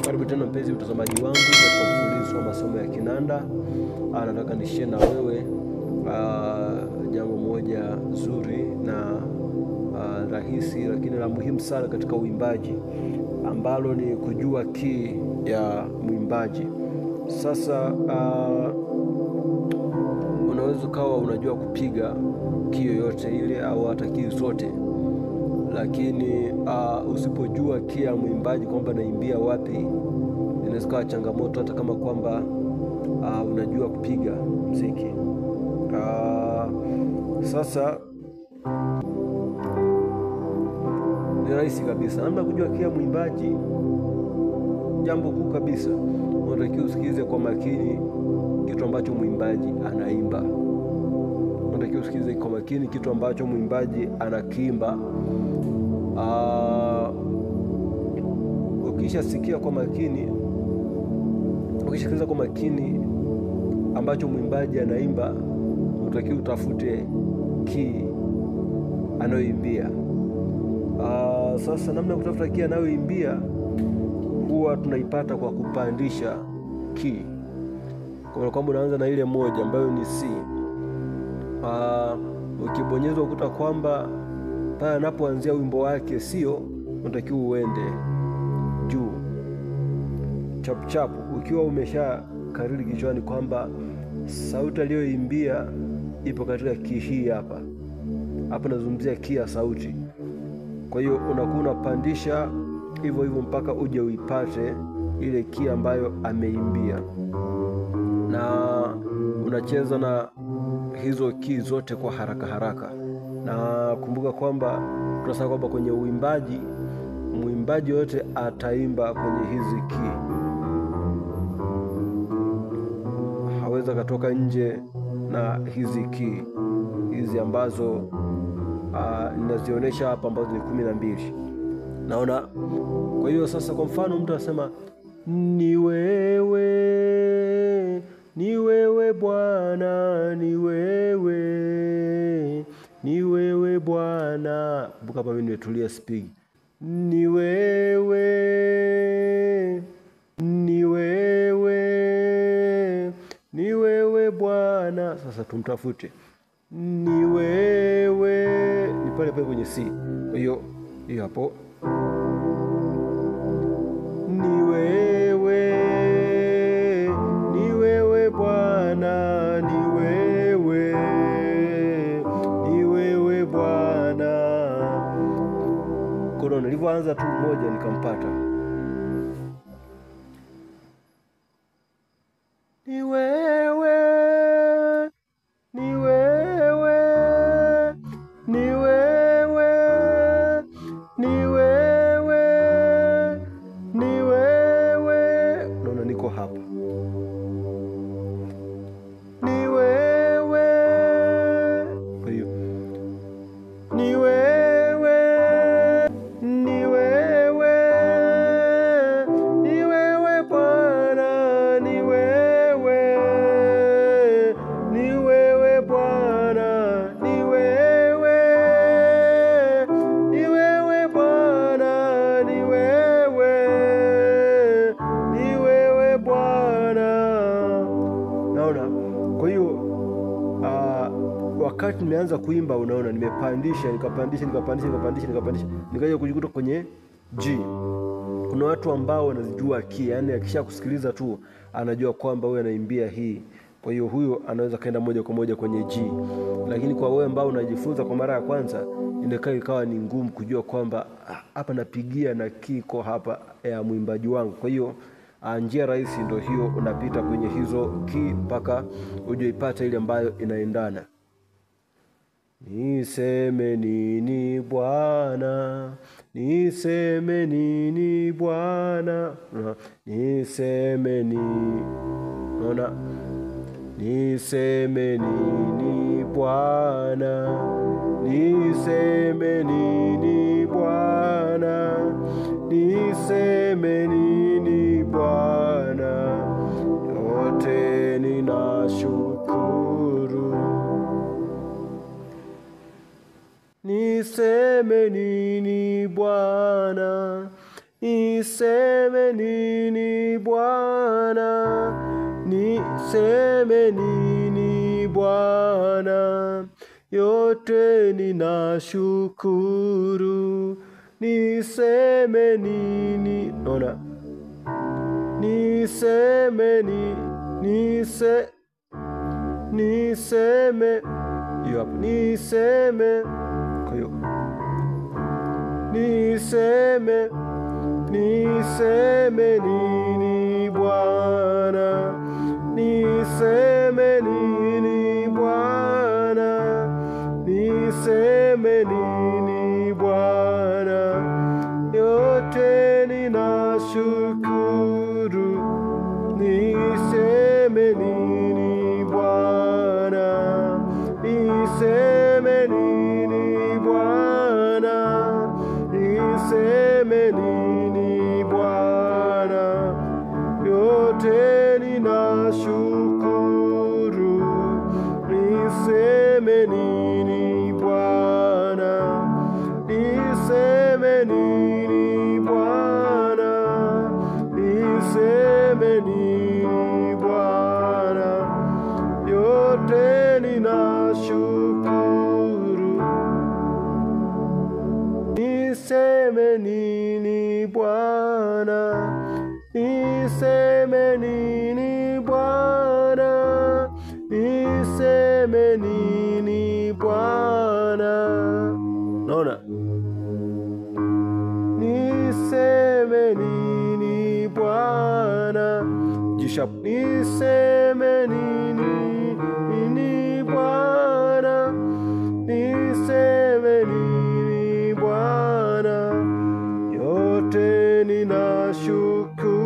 Karibu tena mpenzi mtazamaji wangu katika mfululizo wa masomo ya kinanda. Nataka nishare na wewe jambo moja zuri na rahisi lakini la muhimu sana katika uimbaji, ambalo ni kujua key ya mwimbaji. Sasa unaweza kawa unajua kupiga key yoyote ile au hata key zote, lakini usipojua key ya mwimbaji kwamba naimbia wapi, inaweza kuwa changamoto hata kama kwamba unajua kupiga muziki. Sasa ni rahisi kabisa. Namna kujua key ya mwimbaji, jambo kuu kabisa, unatakiwa usikilize kwa makini kitu ambacho mwimbaji anaimba. Unatakiwa usikilize kwa makini kitu ambacho mwimbaji anakiimba. Ukishasikia kwa makini, ukishasikiliza kwa makini ambacho mwimbaji anaimba, unatakiwa utafute key anayoimbia. Sasa namna ya kutafuta key anayoimbia huwa tunaipata kwa kupandisha key. Kwa kwamba unaanza na ile moja ambayo ni C. Ukibonyeza ukuta kwamba pale anapoanzia wimbo wake sio, unatakiwa uende juu chap chap, ukiwa umesha kariri kichwani kwamba sauti aliyoimbia ipo katika key hii hapa. Hapa nazungumzia key ya sauti. Kwa hiyo unakuwa unapandisha hivyo hivyo mpaka uje uipate ile key ambayo ameimbia, na unacheza na hizo key zote kwa haraka haraka. Na kumbuka kwamba tunasema kwamba kwenye uimbaji, mwimbaji yote ataimba kwenye hizi key, haweza katoka nje na hizi key hizi ambazo ninazionyesha hapa, ambazo ni 12. Naona. Kwa hiyo sasa, kwa mfano mtu anasema ni wewe Bwana, ni wewe Bwana. Kumbuka hapa mimi nimetulia speak. Ni wewe Bwana. Sasa tumtafute ni wewe, ni pale pale kwenye C. Hiyo hapo, ni wewe Bwana, ni wewe Bwana. Kuna nilivyoanza tu moja nikampata. Ni wewe naona niko hapa. Ni wewe. Kwa hiyo ni wewe Bwana, ni wewe Bwana, ni wewe Bwana, ni wewe Bwana. Naona. Kwa hiyo wakati nimeanza kuimba, unaona nimepandisha nikapandisha nikaja kujikuta kwenye G. Kuna watu ambao wanazijua key, yani akisha kusikiliza tu anajua kwamba huyu anaimbia hii. Kwa hiyo huyo anaweza kaenda moja kwa moja kwenye G. Lakini kwa wewe ambao unajifunza kwa mara ya kwanza, ikawa ni ngumu kujua kwamba hapa napigia na key kwa hapa ya mwimbaji wangu. Kwa hiyo njia rahisi ndio hiyo, unapita kwenye hizo key mpaka uje ipate ile ambayo inaendana. Niseme nini Bwana, niseme nini Bwana, niseme nini. Unaona, niseme nini Bwana, niseme nini Bwana, niseme nini Bwana, yote ninashukuru. Niseme nini Bwana, niseme nini Bwana, niseme nini Bwana, yote ninashukuru. Niseme nini, naona niseme niseme hiyo hapo, niseme. Kwa hiyo niseme nini Bwana, niseme nini Bwana, niseme nini Bwana, yote ninashukuru. Niseme nini Bwana, niseme nini Bwana, niseme nini Bwana, yote ninashukuru. Niseme nini Bwana, niseme nini Bwana, niseme nini Bwana, yote ninashukuru. Niseme nini Bwana, niseme nini Bwana, niseme nini Bwana. Naona niseme nini Bwana, jishap, niseme nini Bwana, niseme nini Bwana, yote ninashukuru.